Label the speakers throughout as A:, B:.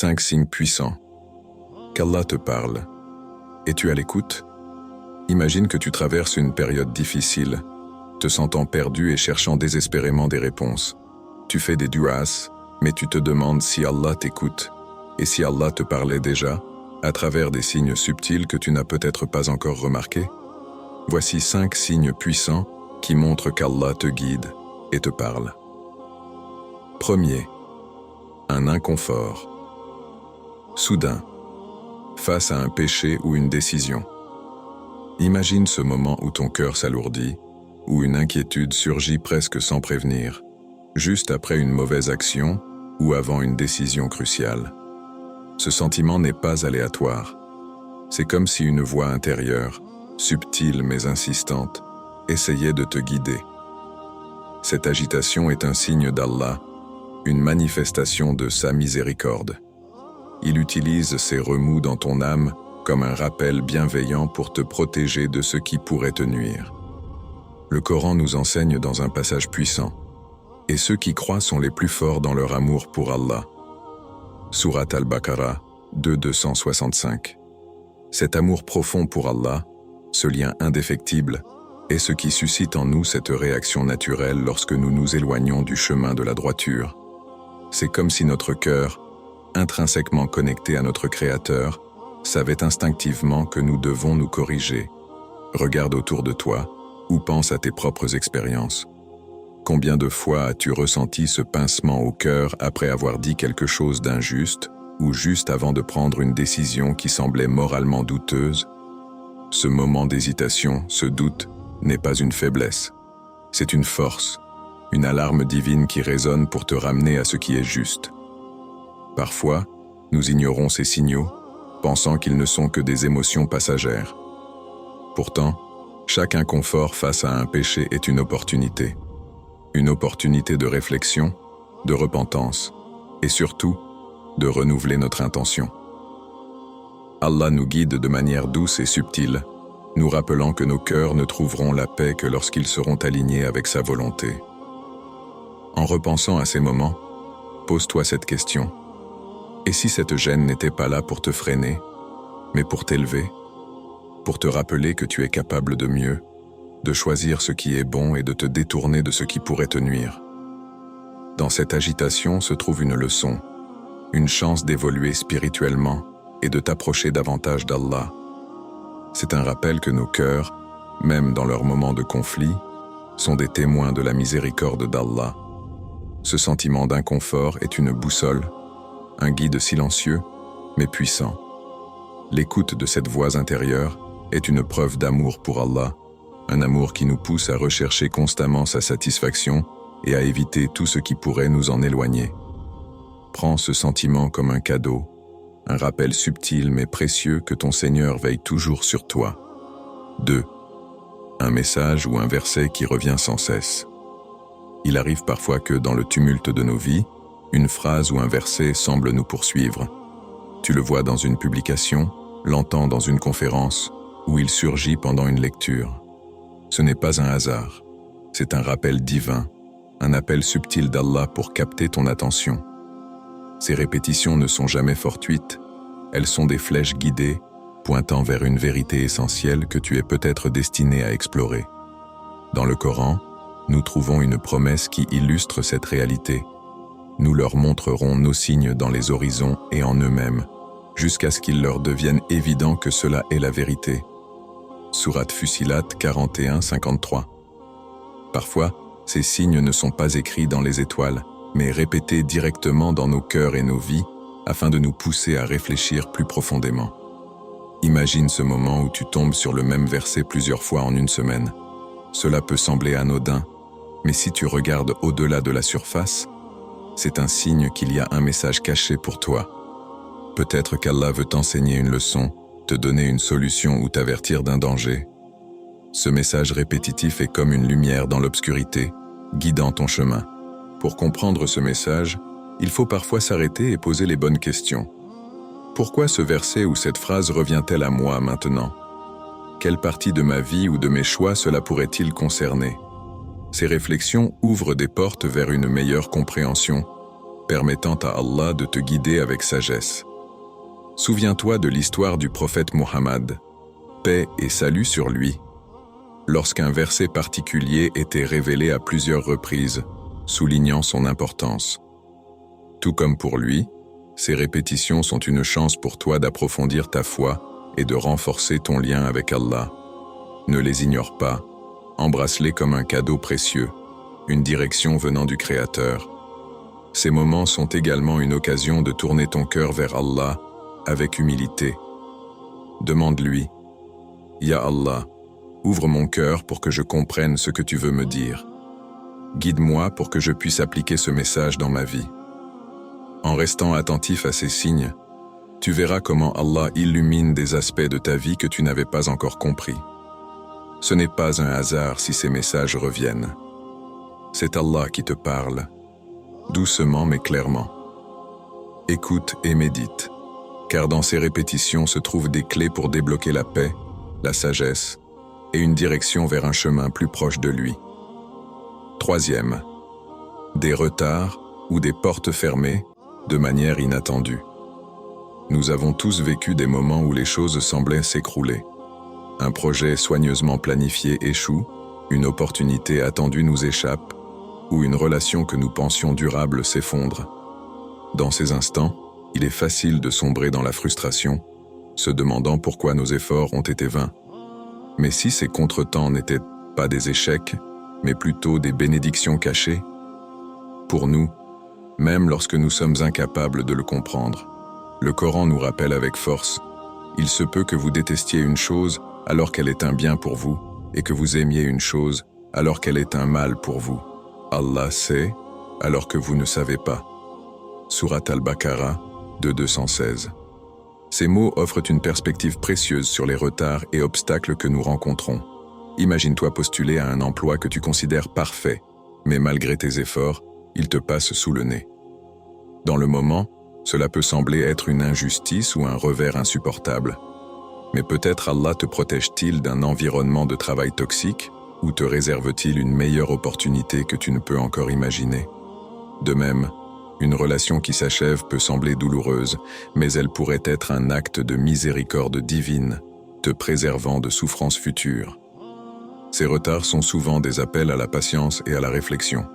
A: 5 signes puissants. Qu'Allah te parle. Es-tu à l'écoute? Imagine que tu traverses une période difficile, te sentant perdu et cherchant désespérément des réponses. Tu fais des du'as, mais tu te demandes si Allah t'écoute, et si Allah te parlait déjà, à travers des signes subtils que tu n'as peut-être pas encore remarqués. Voici 5 signes puissants qui montrent qu'Allah te guide et te parle. Premier, un inconfort. Soudain, face à un péché ou une décision. Imagine ce moment où ton cœur s'alourdit, où une inquiétude surgit presque sans prévenir, juste après une mauvaise action ou avant une décision cruciale. Ce sentiment n'est pas aléatoire. C'est comme si une voix intérieure, subtile mais insistante, essayait de te guider. Cette agitation est un signe d'Allah, une manifestation de sa miséricorde. Il utilise ces remous dans ton âme comme un rappel bienveillant pour te protéger de ce qui pourrait te nuire. Le Coran nous enseigne dans un passage puissant, et ceux qui croient sont les plus forts dans leur amour pour Allah. Sourate Al-Baqarah 2:265. Cet amour profond pour Allah, ce lien indéfectible, est ce qui suscite en nous cette réaction naturelle lorsque nous nous éloignons du chemin de la droiture. C'est comme si notre cœur, intrinsèquement connecté à notre Créateur, savait instinctivement que nous devons nous corriger. Regarde autour de toi ou pense à tes propres expériences. Combien de fois as-tu ressenti ce pincement au cœur après avoir dit quelque chose d'injuste ou juste avant de prendre une décision qui semblait moralement douteuse? Ce moment d'hésitation, ce doute, n'est pas une faiblesse. C'est une force, une alarme divine qui résonne pour te ramener à ce qui est juste. Parfois, nous ignorons ces signaux, pensant qu'ils ne sont que des émotions passagères. Pourtant, chaque inconfort face à un péché est une opportunité de réflexion, de repentance, et surtout, de renouveler notre intention. Allah nous guide de manière douce et subtile, nous rappelant que nos cœurs ne trouveront la paix que lorsqu'ils seront alignés avec sa volonté. En repensant à ces moments, pose-toi cette question. Et si cette gêne n'était pas là pour te freiner, mais pour t'élever, pour te rappeler que tu es capable de mieux, de choisir ce qui est bon et de te détourner de ce qui pourrait te nuire? Dans cette agitation se trouve une leçon, une chance d'évoluer spirituellement et de t'approcher davantage d'Allah. C'est un rappel que nos cœurs, même dans leurs moments de conflit, sont des témoins de la miséricorde d'Allah. Ce sentiment d'inconfort est une boussole, un guide silencieux, mais puissant. L'écoute de cette voix intérieure est une preuve d'amour pour Allah, un amour qui nous pousse à rechercher constamment sa satisfaction et à éviter tout ce qui pourrait nous en éloigner. Prends ce sentiment comme un cadeau, un rappel subtil mais précieux que ton Seigneur veille toujours sur toi. 2. Un message ou un verset qui revient sans cesse. Il arrive parfois que, dans le tumulte de nos vies, une phrase ou un verset semble nous poursuivre. Tu le vois dans une publication, l'entends dans une conférence, ou il surgit pendant une lecture. Ce n'est pas un hasard, c'est un rappel divin, un appel subtil d'Allah pour capter ton attention. Ces répétitions ne sont jamais fortuites, elles sont des flèches guidées, pointant vers une vérité essentielle que tu es peut-être destiné à explorer. Dans le Coran, nous trouvons une promesse qui illustre cette réalité. Nous leur montrerons nos signes dans les horizons et en eux-mêmes, jusqu'à ce qu'il leur devienne évident que cela est la vérité. Sourate Fussilat 41-53. Parfois, ces signes ne sont pas écrits dans les étoiles, mais répétés directement dans nos cœurs et nos vies, afin de nous pousser à réfléchir plus profondément. Imagine ce moment où tu tombes sur le même verset plusieurs fois en une semaine. Cela peut sembler anodin, mais si tu regardes au-delà de la surface, c'est un signe qu'il y a un message caché pour toi. Peut-être qu'Allah veut t'enseigner une leçon, te donner une solution ou t'avertir d'un danger. Ce message répétitif est comme une lumière dans l'obscurité, guidant ton chemin. Pour comprendre ce message, il faut parfois s'arrêter et poser les bonnes questions. Pourquoi ce verset ou cette phrase revient-elle à moi maintenant? Quelle partie de ma vie ou de mes choix cela pourrait-il concerner? Ces réflexions ouvrent des portes vers une meilleure compréhension, permettant à Allah de te guider avec sagesse. Souviens-toi de l'histoire du prophète Mohammed, paix et salut sur lui, lorsqu'un verset particulier était révélé à plusieurs reprises, soulignant son importance. Tout comme pour lui, ces répétitions sont une chance pour toi d'approfondir ta foi et de renforcer ton lien avec Allah. Ne les ignore pas, embrasse-les comme un cadeau précieux, une direction venant du Créateur. Ces moments sont également une occasion de tourner ton cœur vers Allah avec humilité. Demande-lui, « Ya Allah, ouvre mon cœur pour que je comprenne ce que tu veux me dire. Guide-moi pour que je puisse appliquer ce message dans ma vie. » En restant attentif à ces signes, tu verras comment Allah illumine des aspects de ta vie que tu n'avais pas encore compris. Ce n'est pas un hasard si ces messages reviennent. C'est Allah qui te parle, doucement mais clairement. Écoute et médite, car dans ces répétitions se trouvent des clés pour débloquer la paix, la sagesse et une direction vers un chemin plus proche de lui. Troisième, des retards ou des portes fermées de manière inattendue. Nous avons tous vécu des moments où les choses semblaient s'écrouler. Un projet soigneusement planifié échoue, une opportunité attendue nous échappe, ou une relation que nous pensions durable s'effondre. Dans ces instants, il est facile de sombrer dans la frustration, se demandant pourquoi nos efforts ont été vains. Mais si ces contretemps n'étaient pas des échecs, mais plutôt des bénédictions cachées, pour nous, même lorsque nous sommes incapables de le comprendre, le Coran nous rappelle avec force, « Il se peut que vous détestiez une chose alors qu'elle est un bien pour vous, et que vous aimiez une chose alors qu'elle est un mal pour vous. Allah sait, alors que vous ne savez pas. » Surat Al-Baqarah, 216. Ces mots offrent une perspective précieuse sur les retards et obstacles que nous rencontrons. Imagine-toi postuler à un emploi que tu considères parfait, mais malgré tes efforts, il te passe sous le nez. Dans le moment, cela peut sembler être une injustice ou un revers insupportable. Mais peut-être Allah te protège-t-il d'un environnement de travail toxique ou te réserve-t-il une meilleure opportunité que tu ne peux encore imaginer? De même, une relation qui s'achève peut sembler douloureuse, mais elle pourrait être un acte de miséricorde divine, te préservant de souffrances futures. Ces retards sont souvent des appels à la patience et à la réflexion.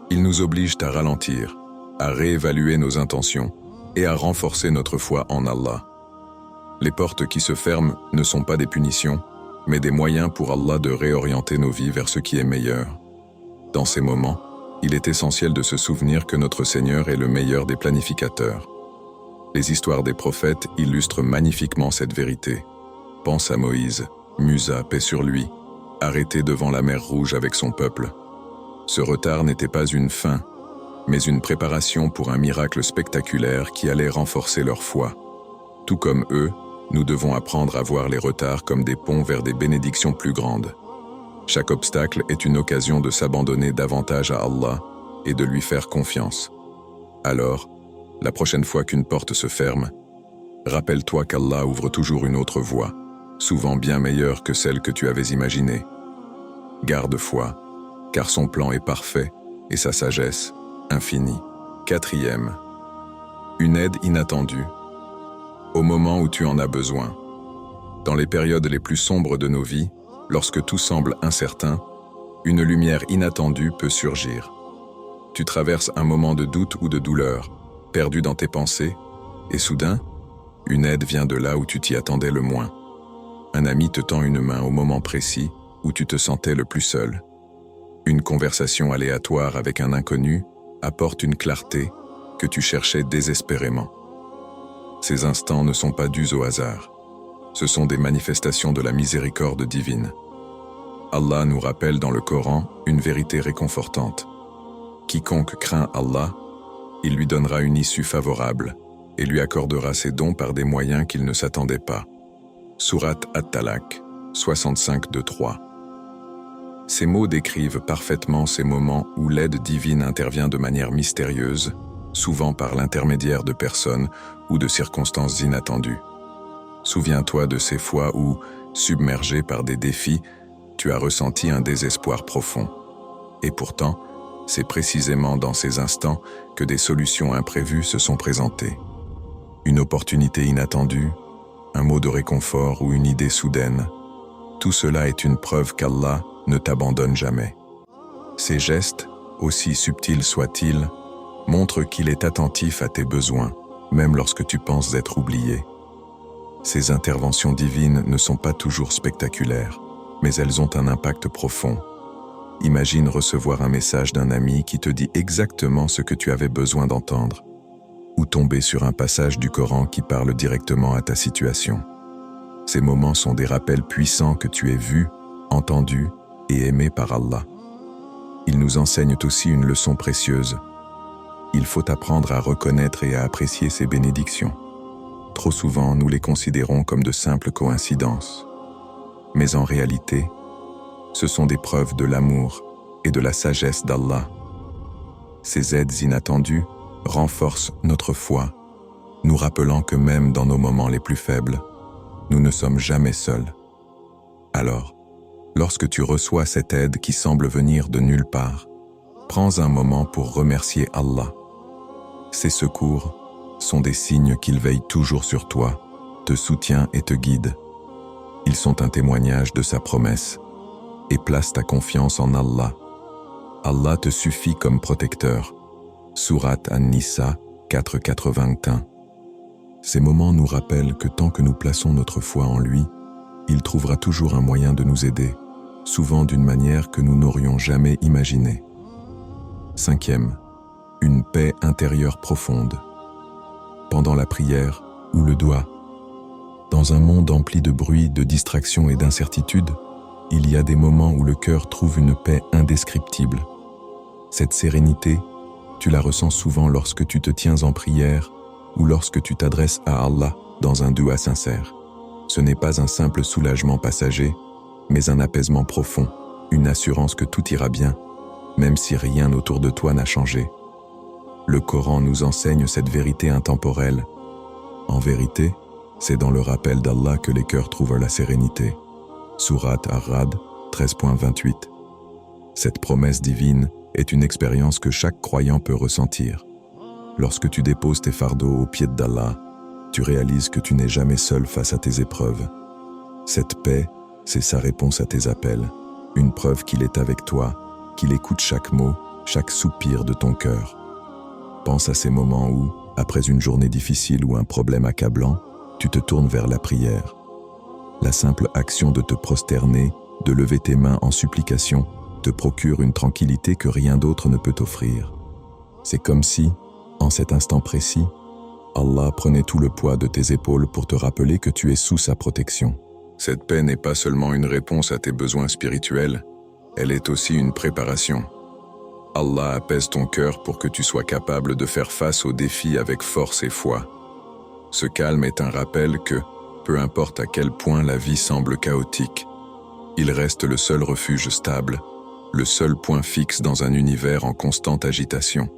A: Ils nous obligent à ralentir, à réévaluer nos intentions et à renforcer notre foi en Allah. Les portes qui se ferment ne sont pas des punitions, mais des moyens pour Allah de réorienter nos vies vers ce qui est meilleur. Dans ces moments, il est essentiel de se souvenir que notre Seigneur est le meilleur des planificateurs. Les histoires des prophètes illustrent magnifiquement cette vérité. Pense à Moïse, Musa, paix sur lui, arrêté devant la mer Rouge avec son peuple. Ce retard n'était pas une fin, mais une préparation pour un miracle spectaculaire qui allait renforcer leur foi. Tout comme eux, nous devons apprendre à voir les retards comme des ponts vers des bénédictions plus grandes. Chaque obstacle est une occasion de s'abandonner davantage à Allah et de lui faire confiance. Alors, la prochaine fois qu'une porte se ferme, rappelle-toi qu'Allah ouvre toujours une autre voie, souvent bien meilleure que celle que tu avais imaginée. Garde foi, car son plan est parfait et sa sagesse infinie. Quatrième, une aide inattendue. Au moment où tu en as besoin. Dans les périodes les plus sombres de nos vies, lorsque tout semble incertain, une lumière inattendue peut surgir. Tu traverses un moment de doute ou de douleur, perdu dans tes pensées, et soudain, une aide vient de là où tu t'y attendais le moins. Un ami te tend une main au moment précis où tu te sentais le plus seul. Une conversation aléatoire avec un inconnu apporte une clarté que tu cherchais désespérément. Ces instants ne sont pas dus au hasard. Ce sont des manifestations de la miséricorde divine. Allah nous rappelle dans le Coran une vérité réconfortante. Quiconque craint Allah, il lui donnera une issue favorable et lui accordera ses dons par des moyens qu'il ne s'attendait pas. Surat At-Talaq, 65-3. Ces mots décrivent parfaitement ces moments où l'aide divine intervient de manière mystérieuse, souvent par l'intermédiaire de personnes ou de circonstances inattendues. Souviens-toi de ces fois où, submergé par des défis, tu as ressenti un désespoir profond. Et pourtant, C'est précisément dans ces instants que des solutions imprévues se sont présentées. Une opportunité inattendue, un mot de réconfort ou une idée soudaine, tout cela est une preuve qu'Allah ne t'abandonne jamais. Ces gestes, aussi subtils soient-ils, montrent qu'il est attentif à tes besoins, même lorsque tu penses être oublié. Ces interventions divines ne sont pas toujours spectaculaires, mais elles ont un impact profond. Imagine recevoir un message d'un ami qui te dit exactement ce que tu avais besoin d'entendre, ou tomber sur un passage du Coran qui parle directement à ta situation. Ces moments sont des rappels puissants que tu es vu, entendu et aimé par Allah. Ils nous enseignent aussi une leçon précieuse. Il faut apprendre à reconnaître et à apprécier ces bénédictions. Trop souvent, nous les considérons comme de simples coïncidences. Mais en réalité, ce sont des preuves de l'amour et de la sagesse d'Allah. Ces aides inattendues renforcent notre foi, nous rappelant que même dans nos moments les plus faibles, nous ne sommes jamais seuls. Alors, lorsque tu reçois cette aide qui semble venir de nulle part, prends un moment pour remercier Allah. Ces secours sont des signes qu'il veille toujours sur toi, te soutient et te guide. Ils sont un témoignage de sa promesse. Et place ta confiance en Allah. Allah te suffit comme protecteur. Sourate An-Nisa 4:81. Ces moments nous rappellent que tant que nous plaçons notre foi en lui, il trouvera toujours un moyen de nous aider, souvent d'une manière que nous n'aurions jamais imaginée. 5e, une paix intérieure profonde. Pendant la prière ou le dua, dans un monde empli de bruit, de distractions et d'incertitudes, il y a des moments où le cœur trouve une paix indescriptible. Cette sérénité, tu la ressens souvent lorsque tu te tiens en prière ou lorsque tu t'adresses à Allah dans un dua sincère. Ce n'est pas un simple soulagement passager, mais un apaisement profond, une assurance que tout ira bien, même si rien autour de toi n'a changé. Le Coran nous enseigne cette vérité intemporelle. En vérité, c'est dans le rappel d'Allah que les cœurs trouvent la sérénité. Sourate Ar-Ra'd 13.28. Cette promesse divine est une expérience que chaque croyant peut ressentir. Lorsque tu déposes tes fardeaux aux pieds d'Allah, tu réalises que tu n'es jamais seul face à tes épreuves. Cette paix, c'est sa réponse à tes appels, une preuve qu'il est avec toi, qu'il écoute chaque mot, chaque soupir de ton cœur. Pense à ces moments où, après une journée difficile ou un problème accablant, tu te tournes vers la prière. La simple action de te prosterner, de lever tes mains en supplication, te procure une tranquillité que rien d'autre ne peut offrir. C'est comme si, en cet instant précis, Allah prenait tout le poids de tes épaules pour te rappeler que tu es sous sa protection. Cette paix n'est pas seulement une réponse à tes besoins spirituels, elle est aussi une préparation. Allah apaise ton cœur pour que tu sois capable de faire face aux défis avec force et foi. Ce calme est un rappel que, peu importe à quel point la vie semble chaotique, il reste le seul refuge stable, le seul point fixe dans un univers en constante agitation.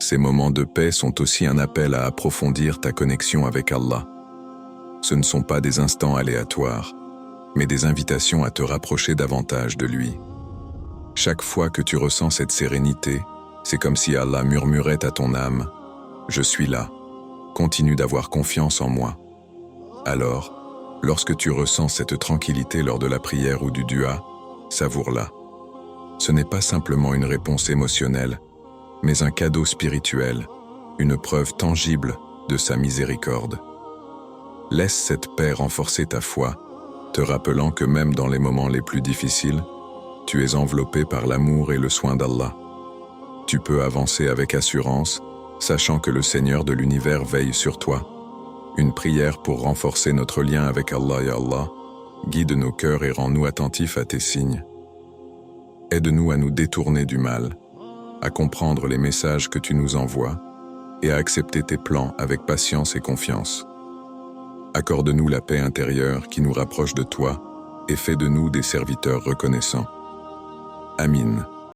A: Ces moments de paix sont aussi un appel à approfondir ta connexion avec Allah. Ce ne sont pas des instants aléatoires, mais des invitations à te rapprocher davantage de lui. Chaque fois que tu ressens cette sérénité, c'est comme si Allah murmurait à ton âme « Je suis là, continue d'avoir confiance en moi ». Alors, lorsque tu ressens cette tranquillité lors de la prière ou du dua, savoure-la. Ce n'est pas simplement une réponse émotionnelle, mais un cadeau spirituel, une preuve tangible de sa miséricorde. Laisse cette paix renforcer ta foi, te rappelant que même dans les moments les plus difficiles, tu es enveloppé par l'amour et le soin d'Allah. Tu peux avancer avec assurance, sachant que le Seigneur de l'univers veille sur toi. Une prière pour renforcer notre lien avec Allah. Ya Allah, guide nos cœurs et rends-nous attentifs à tes signes. Aide-nous à nous détourner du mal, à comprendre les messages que tu nous envoies et à accepter tes plans avec patience et confiance. Accorde-nous la paix intérieure qui nous rapproche de toi et fais de nous des serviteurs reconnaissants. Amin.